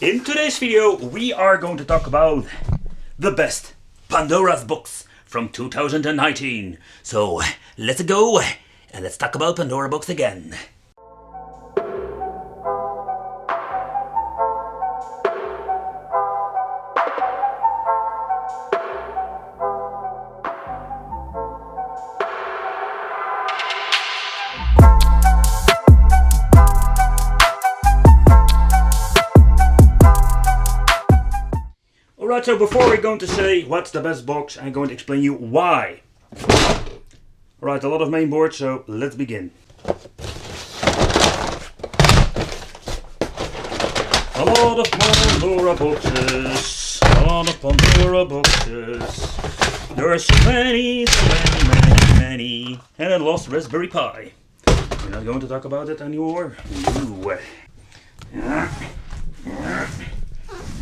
In today's video, we are going to talk about the best Pandora's books from 2019. So let's go and let's talk about Pandora books again. Alright, so before we're going to say what's the best box, I'm going to explain you why. Alright, a lot of main board, so let's begin. A lot of Pandora boxes. A lot of Pandora boxes. There are so many, many. And I lost Raspberry Pi. We're not going to talk about it anymore. No.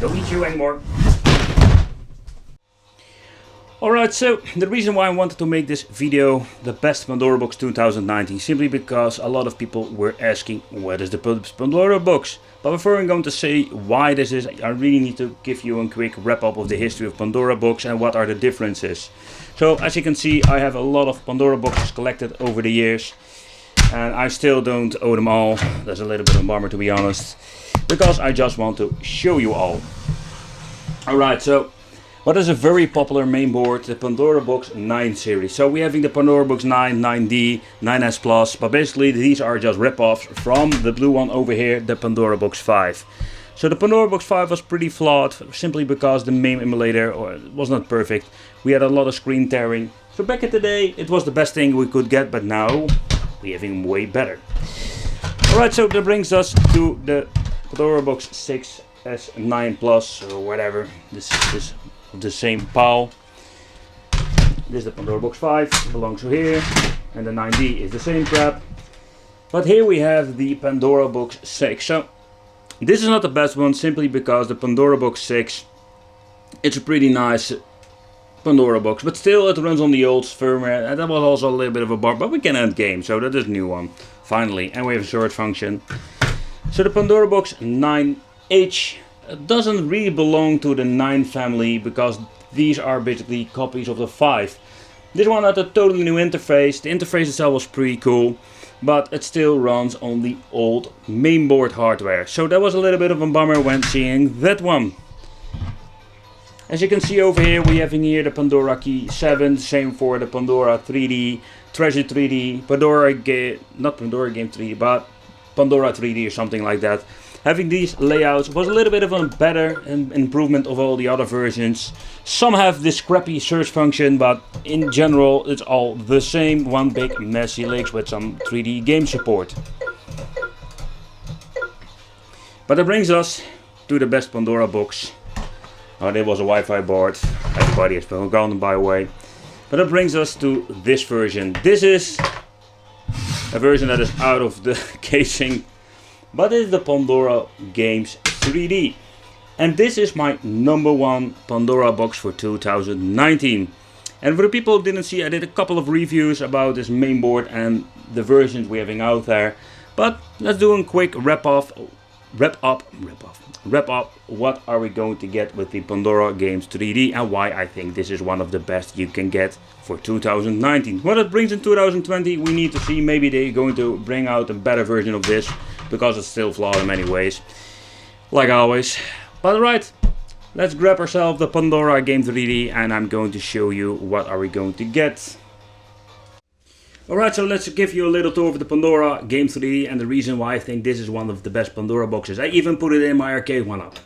Don't need you anymore. Alright, so the reason why I wanted to make this video, the best Pandora box 2019, simply because a lot of people were asking what is the Pandora box. But before I'm going to say why this is, I really need to give you a quick wrap up of the history of Pandora box and what are the differences. So as you can see, I have a lot of Pandora boxes collected over the years. And I still don't own them all. That's a little bit of a bummer, to be honest, because I just want to show you all. Alright, so what is a very popular main board? The Pandora Box 9 series. So we're having the Pandora Box 9, 9D, 9S Plus, but basically these are just rip-offs from the blue one over here, the Pandora Box 5. So the Pandora Box 5 was pretty flawed, simply because the MAME emulator was not perfect. We had a lot of screen tearing. So back in the day, it was the best thing we could get, but now we're having way better. Alright, so that brings us to the Pandora Box 6S9 Plus, or whatever. This is the same pile. This is the Pandora Box 5, belongs to here, and the 9D is the same crap. But here we have the Pandora Box 6. So this is not the best one, simply because the Pandora Box 6, it's a pretty nice Pandora box, but still it runs on the old firmware, and that was also a little bit of a bar, but we can end game, so that is a new one, finally, and we have a storage function. So the Pandora Box 9H doesn't really belong to the 9 family, because these are basically copies of the 5. This one had a totally new interface. The interface itself was pretty cool, but it still runs on the old mainboard hardware. So that was a little bit of a bummer when seeing that one. As you can see over here, we have in here the Pandora Key 7, same for the Pandora 3D, Treasure 3D, not Pandora Game 3D, but Pandora 3D or something like that. Having these layouts was a little bit of a better improvement of all the other versions. Some have this crappy search function, but in general it's all the same, one big messy list with some 3D game support. But that brings us to the best Pandora box. Oh, there was a Wi-Fi board, everybody has gone by the way. But that brings us to this version. This is a version that is out of the casing, but it is the Pandora Games 3D. And this is my #1 Pandora box for 2019. And for the people who didn't see, I did a couple of reviews about this mainboard and the versions we're having out there. But let's do a quick wrap up. What are we going to get with the Pandora Games 3D and why I think this is one of the best you can get for 2019. What it brings in 2020, we need to see. Maybe they're going to bring out a better version of this, because it's still flawed in many ways, like always. But right, let's grab ourselves the Pandora Game 3D and I'm going to show you what are we going to get. Alright, so let's give you a little tour of the Pandora Game 3D and the reason why I think this is one of the best Pandora boxes. I even put it in my arcade one up.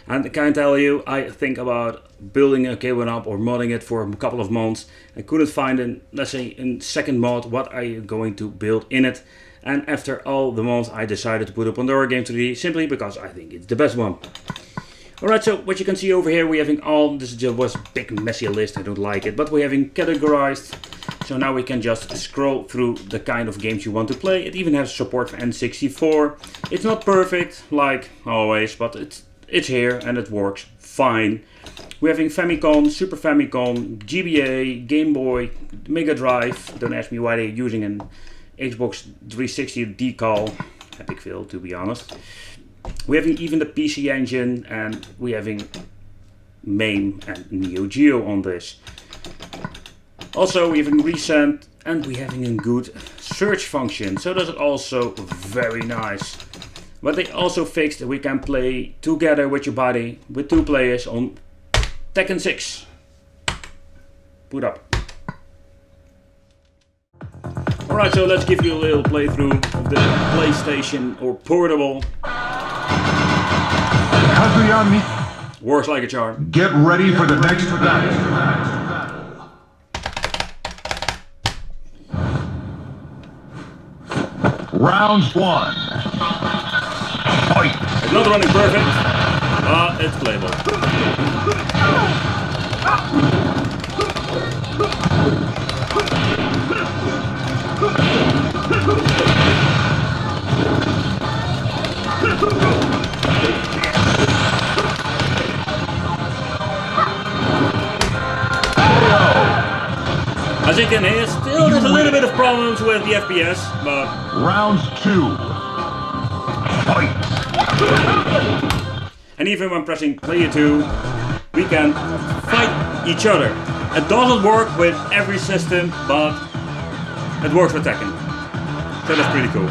And I can tell you, I think about building an arcade one up or modding it for a couple of months. I couldn't find let's say, a second mod, what are you going to build in it. And after all the months I decided to put a Pandora Game 3D, simply because I think it's the best one. Alright, so what you can see over here, we're having this just was a big messy list, I don't like it, but we're having categorized. So now we can just scroll through the kind of games you want to play. It even has support for N64. It's not perfect, like always, but it's here and it works fine. We're having Famicom, Super Famicom, GBA, Game Boy, Mega Drive. Don't ask me why they're using an Xbox 360 decal. Epic fail, to be honest. We having even the PC engine, and we having MAME and Neo Geo on this. Also we having recent, and we having a good search function, so that's also very nice. But they also fixed that we can play together with your buddy, with 2 players on Tekken 6. Put up. Alright, so let's give you a little playthrough of the PlayStation or portable. Works like a charm. Get ready for the next battle. Round 1. Fight. It's not running perfect, but it's playable. As you can hear, still there's a little bit of problems with the FPS, but... Round 2. Fight! And even when pressing player 2, we can fight each other. It doesn't work with every system, but it works with Tekken. So that's pretty cool.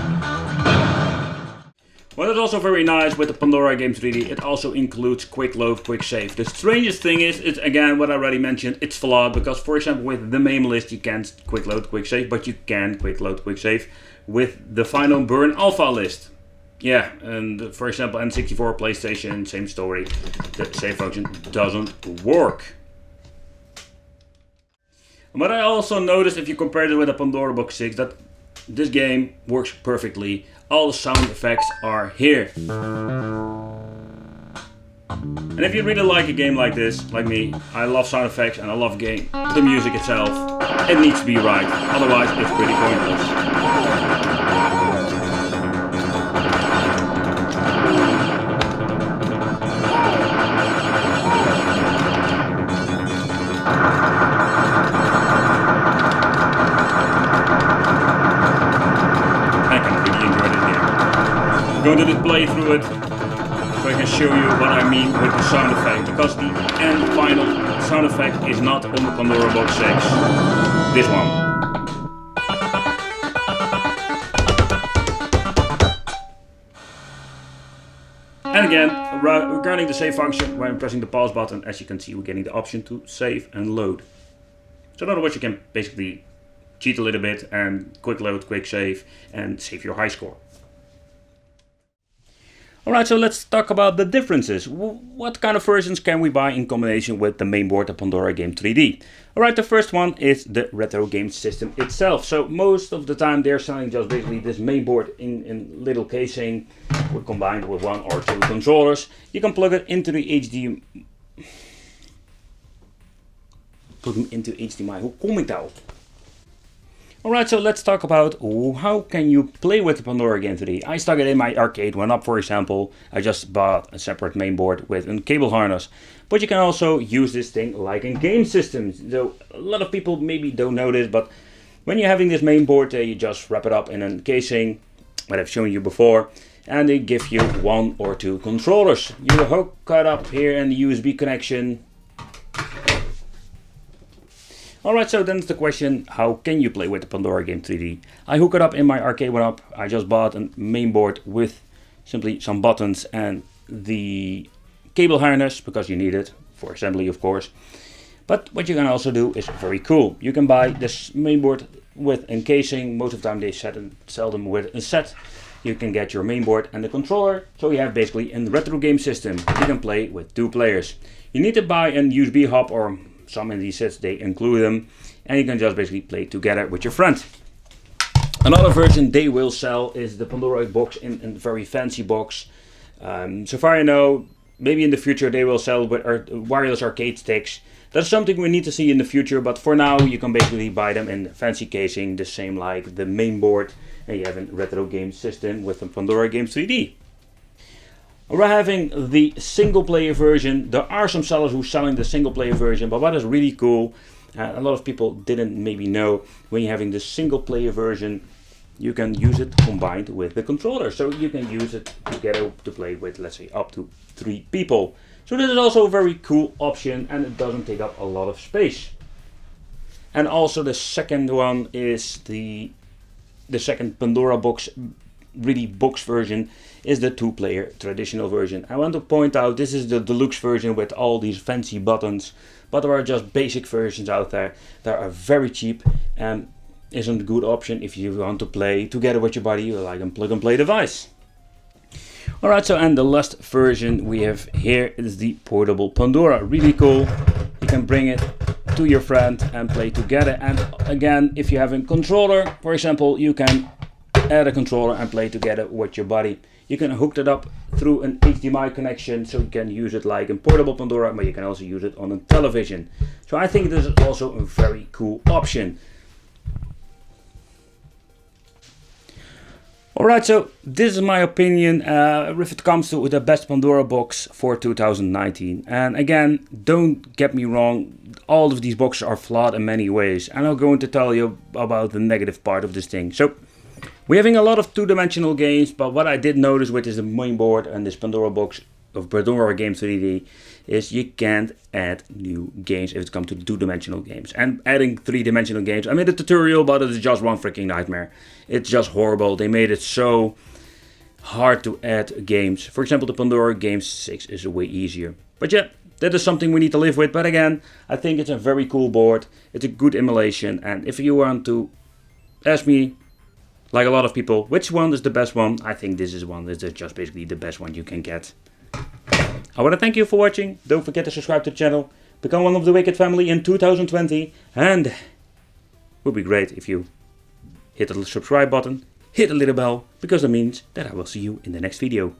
What is also very nice with the Pandora Game 3D, it also includes quick load, quick save. The strangest thing is, it's again what I already mentioned, it's flawed because for example with the MAME list you can't quick load, quick save, but you can quick load, quick save with the Final Burn Alpha list. Yeah, and for example N64, PlayStation, same story, the save function doesn't work. But I also noticed if you compare it with the Pandora Box 6 that this game works perfectly. All the sound effects are here. And if you really like a game like this, like me, I love sound effects and I love the music itself. It needs to be right, otherwise it's pretty pointless. I'm going to just play through it so I can show you what I mean with the sound effect, because the end final sound effect is not on the Pandora Box 6. This one. And again, regarding the save function, when I'm pressing the pause button, as you can see, we're getting the option to save and load. So in other words, you can basically cheat a little bit and quick load, quick save, and save your high score. Alright, so let's talk about the differences. What kind of versions can we buy in combination with the main board, the Pandora Game 3D? Alright, the first one is the retro game system itself. So most of the time they're selling just basically this main board in little casing, combined with 1 or 2 controllers. You can plug it into the HDMI. Hoe kom ik daarop? Alright, so let's talk about how can you play with the Pandora Game 3D. I stuck it in my arcade one up, for example. I just bought a separate mainboard with a cable harness. But you can also use this thing like in game systems. So a lot of people maybe don't know this, but when you're having this mainboard, you just wrap it up in a casing, what I've shown you before, and they give you 1 or 2 controllers. You hook it up here in the USB connection. Alright, so then it's the question, how can you play with the Pandora Game 3D? I hook it up in my arcade one up. I just bought a mainboard with simply some buttons and the cable harness, because you need it for assembly of course. But what you can also do is very cool. You can buy this mainboard with a casing. Most of the time they sell them with a set. You can get your mainboard and the controller, so you have basically a retro game system. You can play with 2 players. You need to buy a USB hub, or some in these sets they include them, and you can just basically play together with your friend. Another version they will sell is the Pandora box in a very fancy box. So far I know, maybe in the future they will sell with wireless arcade sticks. That's something we need to see in the future, but for now you can basically buy them in fancy casing, the same like the mainboard, and you have a retro game system with the Pandora Game 3D. We're having the single player version. There are some sellers who are selling the single player version, but what is really cool, a lot of people didn't maybe know, when you're having the single player version, you can use it combined with the controller. So you can use it together to play with, let's say, up to 3 people. So this is also a very cool option, and it doesn't take up a lot of space. And also the second one is the second Pandora box, really box version, is the 2-player traditional version. I want to point out this is the deluxe version with all these fancy buttons, but there are just basic versions out there that are very cheap and isn't a good option if you want to play together with your buddy, like a plug and play device. Alright, so and the last version we have here is the portable Pandora. Really cool. You can bring it to your friend and play together. And again, if you have a controller, for example, you can add a controller and play together with your buddy. You can hook it up through an HDMI connection, so you can use it like a portable Pandora, but you can also use it on a television. So I think this is also a very cool option. Alright, so this is my opinion if it comes to the best Pandora box for 2019. And again, don't get me wrong, all of these boxes are flawed in many ways. And I'm going to tell you about the negative part of this thing. So, we're having a lot of two-dimensional games, but what I did notice with this main board and this Pandora box of Pandora Game Cd is you can't add new games if it comes to two-dimensional games. And adding three-dimensional games, I made a tutorial, but it's just one freaking nightmare. It's just horrible. They made it so hard to add games. For example, the Pandora Game 6 is way easier. But yeah, that is something we need to live with. But again, I think it's a very cool board. It's a good emulation. And if you want to ask me, like a lot of people, which one is the best one? I think this is one. This is just basically the best one you can get. I want to thank you for watching. Don't forget to subscribe to the channel. Become one of the Wicked family in 2020. And it would be great if you hit the subscribe button, hit the little bell, because that means that I will see you in the next video.